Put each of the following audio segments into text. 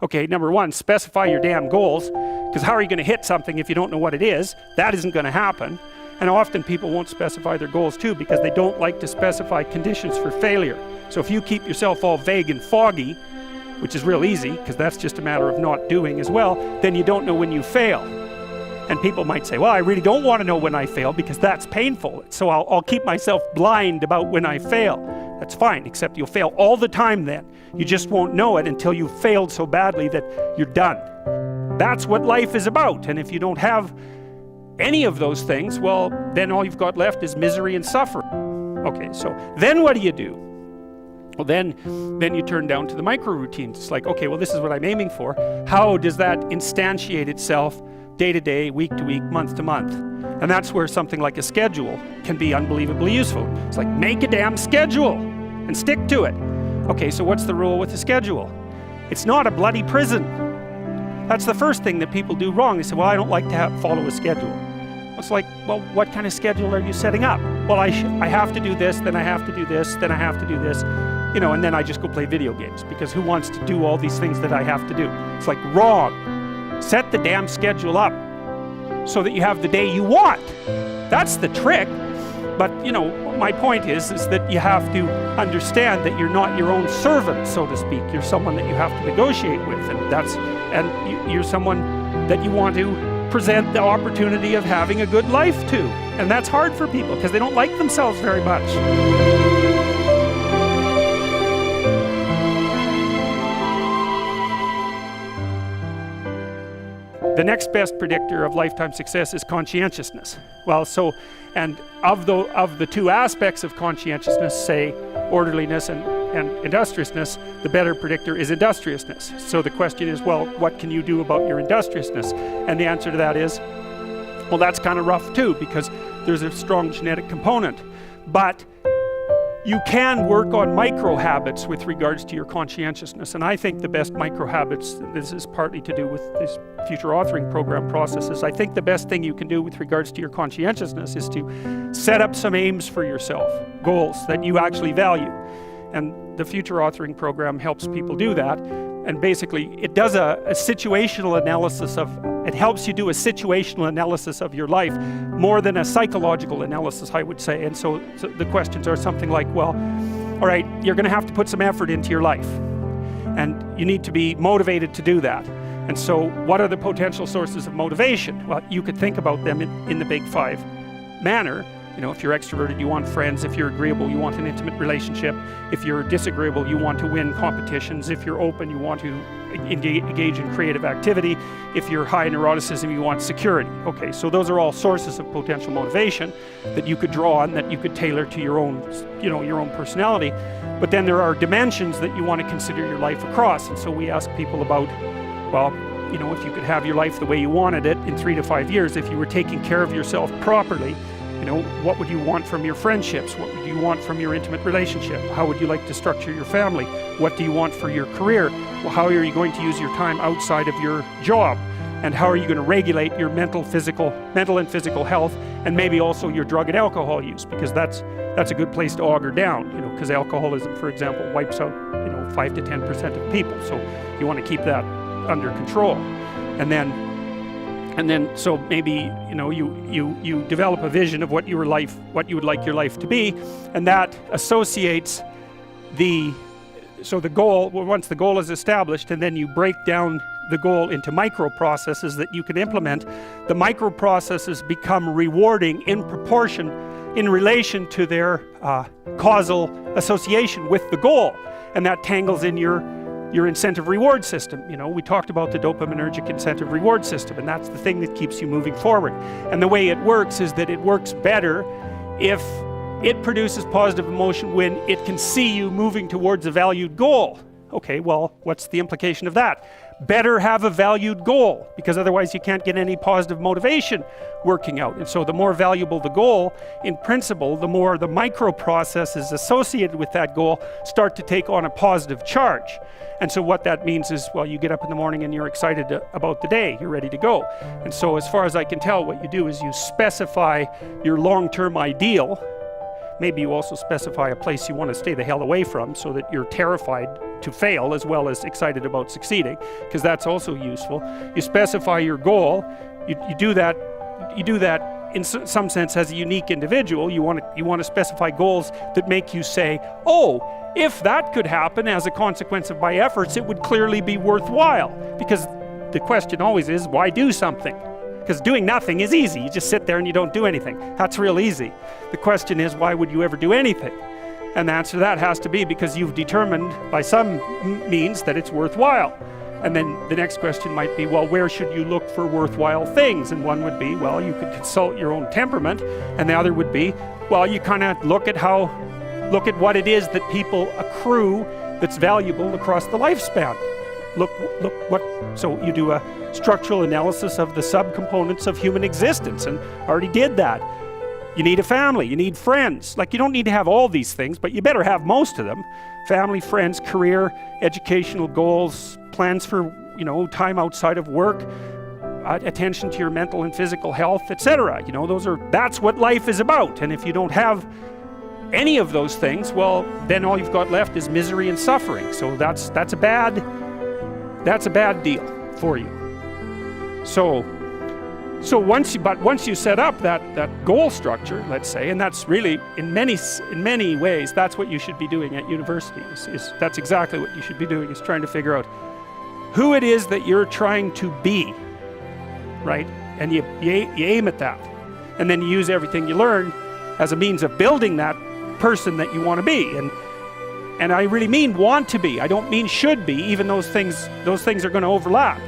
Okay, number one, specify your damn goals, because how are you going to hit something if you don't know what it is? That isn't going to happen. And often people won't specify their goals too because they don't like to specify conditions for failure. So if you keep yourself all vague and foggy, which is real easy because that's just a matter of not doing as well, then you don't know when you fail. And people might say, well, I really don't want to know when I fail because that's painful. So I'll keep myself blind about when I fail. That's fine, except you'll fail all the time then. You just won't know it until you've failed so badly that you're done. That's what life is about. And if you don't have any of those things, well, then all you've got left is misery and suffering. Okay, so then what do? Well, then you turn down to the micro routines. It's like, okay, well, this is what I'm aiming for. How does that instantiate itself day to day, week to week, month to month? And that's where something like a schedule can be unbelievably useful. It's like, make a damn schedule and stick to it. Okay, so what's the rule with the schedule? It's not a bloody prison. That's the first thing that people do wrong. They say, well, I don't like to follow a schedule. It's like, well, what kind of schedule are you setting up? Well, I have to do this, then I have to do this, then I have to do this, you know, and then I just go play video games, because who wants to do all these things that I have to do? It's like, wrong. Set the damn schedule up so that you have the day you want. That's the trick. But, you know, my point is that you have to understand that you're not your own servant, so to speak. You're someone that you have to negotiate with, and you're someone that you want to present the opportunity of having a good life to. And that's hard for people because they don't like themselves very much. The next best predictor of lifetime success is conscientiousness. Well, so, and of the two aspects of conscientiousness, say orderliness and industriousness, the better predictor is industriousness. So the question is, well, what can you do about your industriousness? And the answer to that is, well, that's kind of rough too, because there's a strong genetic component. But you can work on micro habits with regards to your conscientiousness. And I think the best micro habits, this is partly to do with this future authoring program processes, I think the best thing you can do with regards to your conscientiousness is to set up some aims for yourself, goals that you actually value. And the future authoring program helps people do that. And basically, it does a situational analysis it helps you do a situational analysis of your life more than a psychological analysis, I would say. And so the questions are something like, well, all right, you're going to have to put some effort into your life. And you need to be motivated to do that. And so what are the potential sources of motivation? Well, you could think about them in the big five manner. You know, if you're extroverted, you want friends. If you're agreeable, you want an intimate relationship. If you're disagreeable, you want to win competitions. If you're open, you want to engage in creative activity. If you're high in neuroticism, you want security. Okay, so those are all sources of potential motivation that you could draw on, that you could tailor to your own, you know, your own personality. But then there are dimensions that you want to consider your life across. And so we ask people about, well, you know, if you could have your life the way you wanted it in 3 to 5 years, if you were taking care of yourself properly, you know, what would you want from your friendships? What would you want from your intimate relationship? How would you like to structure your family? What do you want for your career? Well, how are you going to use your time outside of your job? And how are you going to regulate your mental and physical health, and maybe also your drug and alcohol use? Because that's a good place to auger down, you know, because alcoholism, for example, wipes out, you know, 5 to 10% of people. So you want to keep that under control. And then so maybe, you know, you develop a vision of what you would like your life to be, and that associates the goal. Well, once the goal is established, and then you break down the goal into micro processes that you can implement, the micro processes become rewarding in proportion, in relation to their causal association with the goal, and that tangles in your incentive reward system. You know, we talked about the dopaminergic incentive reward system, and that's the thing that keeps you moving forward. And the way it works is that it works better if it produces positive emotion when it can see you moving towards a valued goal. Okay, well, what's the implication of that? Better have a valued goal, because otherwise you can't get any positive motivation working out. And so the more valuable the goal, in principle, the more the micro processes associated with that goal start to take on a positive charge. And so what that means is, well, you get up in the morning and you're excited about the day, you're ready to go. And so as far as I can tell, what you do is you specify your long-term ideal, Maybe you also specify a place you want to stay the hell away from so that you're terrified to fail as well as excited about succeeding, because that's also useful. You specify your goal. You do that in some sense as a unique individual. You want to specify goals that make you say, oh, if that could happen as a consequence of my efforts, it would clearly be worthwhile. Because the question always is, why do something? Because doing nothing is easy. You just sit there and you don't do anything. That's real easy. The question is, why would you ever do anything? And the answer to that has to be because you've determined by some means that it's worthwhile. And then the next question might be, well, where should you look for worthwhile things? And one would be, well, you could consult your own temperament. And the other would be, well, you kind of look at what it is that people accrue that's valuable across the lifespan. So you do a structural analysis of the subcomponents of human existence, and already did that. You need a family, you need friends. Like, you don't need to have all these things, but you better have most of them. Family, friends, career, educational goals, plans for, time outside of work, attention to your mental and physical health, etc. That's what life is about. And if you don't have any of those things, well, then all you've got left is misery and suffering. So that's a bad deal for you. So once you set up that goal structure, let's say, and that's really in many ways that's what you should be doing at university. That's exactly what you should be doing, is trying to figure out who it is that you're trying to be, right? And you aim at that, and then you use everything you learn as a means of building that person that you want to be. And I really mean want to be. I don't mean should be. Even those things are going to overlap.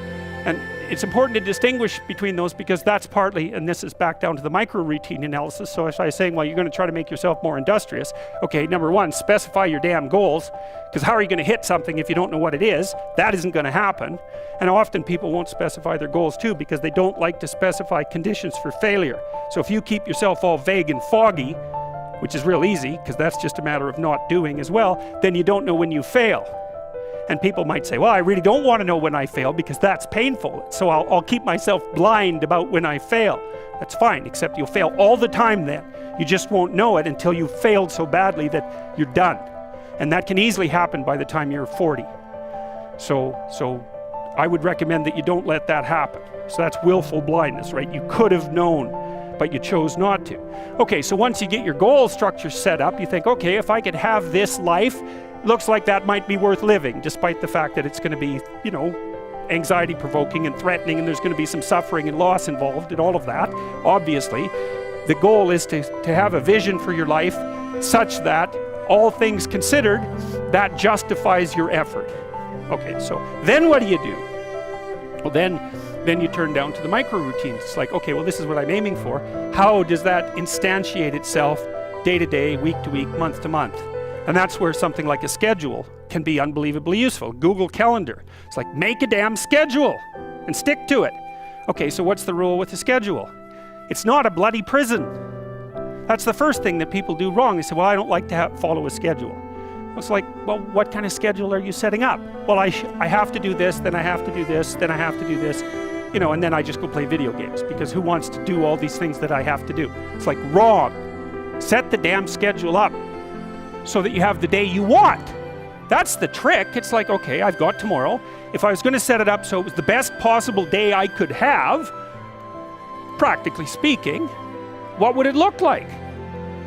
And it's important to distinguish between those, because that's partly, and this is back down to the micro routine analysis. So if I was saying, well, you're going to try to make yourself more industrious. Okay, number one, specify your damn goals, because how are you going to hit something if you don't know what it is? That isn't going to happen. And often people won't specify their goals too, because they don't like to specify conditions for failure. So if you keep yourself all vague and foggy, which is real easy, because that's just a matter of not doing as well, then you don't know when you fail. And people might say, well, I really don't want to know when I fail because that's painful. So I'll keep myself blind about when I fail. That's fine, except you'll fail all the time then. You just won't know it until you've failed so badly that you're done. And that can easily happen by the time you're 40. So I would recommend that you don't let that happen. So that's willful blindness, right? You could have known, but you chose not to. Okay, so once you get your goal structure set up, you think, okay, if I could have this life, looks like that might be worth living, despite the fact that it's going to be, anxiety provoking and threatening, and there's going to be some suffering and loss involved and all of that. Obviously, the goal is to have a vision for your life such that, all things considered, that justifies your effort. Okay, so then what do you do? Well, then you turn down to the micro routines. It's like, okay, well, this is what I'm aiming for. How does that instantiate itself day to day, week to week, month to month? And that's where something like a schedule can be unbelievably useful. Google Calendar. It's like, make a damn schedule and stick to it. Okay, so what's the rule with the schedule? It's not a bloody prison. That's the first thing that people do wrong. They say, well, I don't like to follow a schedule. It's like, well, what kind of schedule are you setting up? Well, I have to do this, then I have to do this, then I have to do this, and then I just go play video games, because who wants to do all these things that I have to do? It's like, wrong. Set the damn schedule up so that you have the day you want. That's the trick. It's like, okay, I've got tomorrow. If I was going to set it up so it was the best possible day I could have, practically speaking, what would it look like?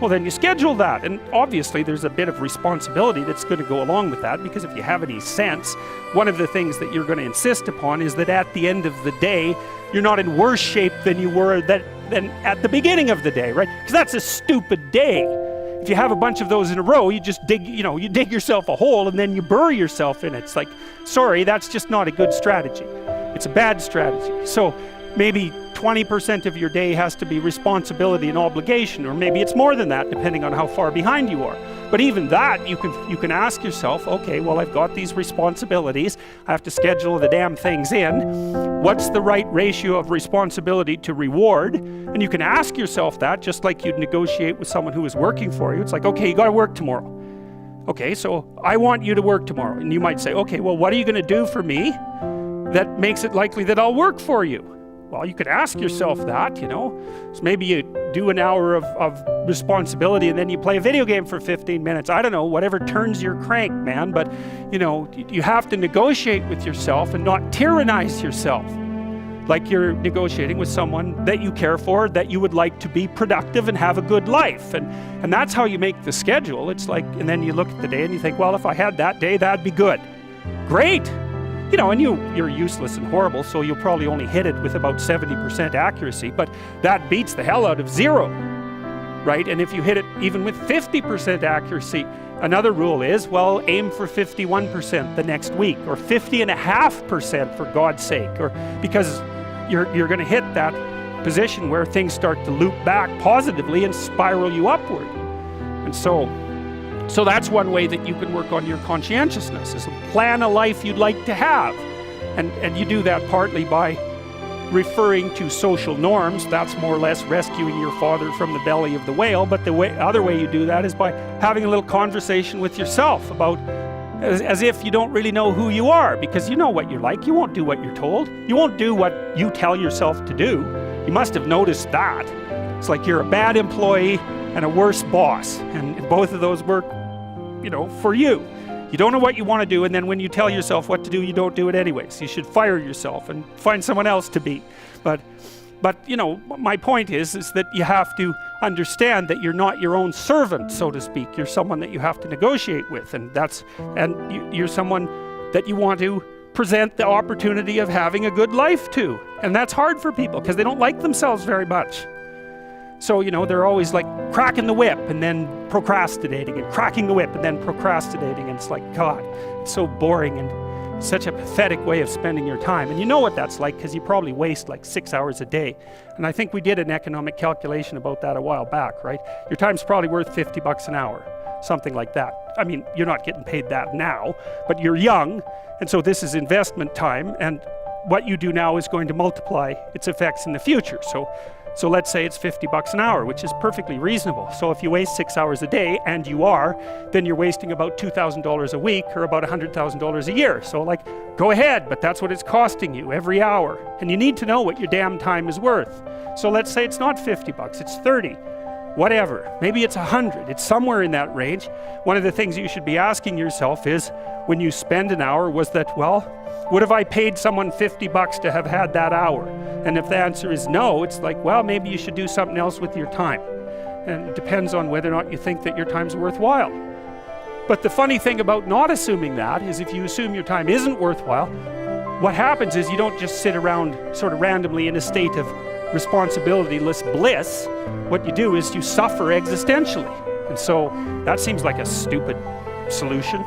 Well, then you schedule that. And obviously there's a bit of responsibility that's going to go along with that, because if you have any sense, one of the things that you're going to insist upon is that at the end of the day, you're not in worse shape than you were than at the beginning of the day, right? Because that's a stupid day. If you have a bunch of those in a row, you just dig yourself a hole and then you bury yourself in it. It's like, sorry, that's just not a good strategy. It's a bad strategy. So maybe 20% of your day has to be responsibility and obligation, or maybe it's more than that, depending on how far behind you are. But even that, you can ask yourself, okay, well, I've got these responsibilities. I have to schedule the damn things in. What's the right ratio of responsibility to reward? And you can ask yourself that, just like you'd negotiate with someone who is working for you. It's like, okay, you got to work tomorrow. Okay, so I want you to work tomorrow. And you might say, okay, well, what are you going to do for me that makes it likely that I'll work for you? Well, you could ask yourself that, you know. So maybe you do an hour of responsibility and then you play a video game for 15 minutes. I don't know, whatever turns your crank, man. But, you know, you have to negotiate with yourself and not tyrannize yourself. Like you're negotiating with someone that you care for, that you would like to be productive and have a good life. And that's how you make the schedule. It's like, and then you look at the day and you think, well, if I had that day, that'd be good. Great. You know, and you're useless and horrible, so you'll probably only hit it with about 70% accuracy, but that beats the hell out of 0, right? And if you hit it even with 50% accuracy, another rule is, well, aim for 51% the next week, or 50.5% for God's sake, or because you're going to hit that position where things start to loop back positively and spiral you upward. And so that's one way that you can work on your conscientiousness, is to plan a life you'd like to have. And you do that partly by referring to social norms. That's more or less rescuing your father from the belly of the whale. But the other way you do that is by having a little conversation with yourself about, as if you don't really know who you are, because you know what you're like. You won't do what you're told. You won't do what you tell yourself to do. You must have noticed that. It's like you're a bad employee and a worse boss, and both of those work, you know, for you. You don't know what you want to do, and then when you tell yourself what to do, you don't do it anyways. You should fire yourself and find someone else to be. But you know, my point is that you have to understand that you're not your own servant, so to speak. You're someone that you have to negotiate with, and you're someone that you want to present the opportunity of having a good life to. And that's hard for people because they don't like themselves very much. So, you know, they're always like cracking the whip and then procrastinating, and cracking the whip and then procrastinating. And it's like, God, it's so boring and such a pathetic way of spending your time. And you know what that's like because you probably waste like 6 hours a day. And I think we did an economic calculation about that a while back, right? Your time's probably worth $50 an hour, something like that. I mean, you're not getting paid that now, but you're young. And so this is investment time. And what you do now is going to multiply its effects in the future. So let's say it's $50 an hour, which is perfectly reasonable. So if you waste 6 hours a day, and you are, then you're wasting about $2,000 a week, or about $100,000 a year. So like, go ahead, but that's what it's costing you every hour. And you need to know what your damn time is worth. So let's say it's not $50, it's 30, whatever. Maybe it's 100, it's somewhere in that range. One of the things you should be asking yourself is, when you spend an hour, was that, well, would have I paid someone $50 to have had that hour? And if the answer is no, it's like, well, maybe you should do something else with your time. And it depends on whether or not you think that your time's worthwhile. But the funny thing about not assuming that is, if you assume your time isn't worthwhile, what happens is you don't just sit around sort of randomly in a state of responsibilityless bliss. What you do is you suffer existentially. And so that seems like a stupid solution.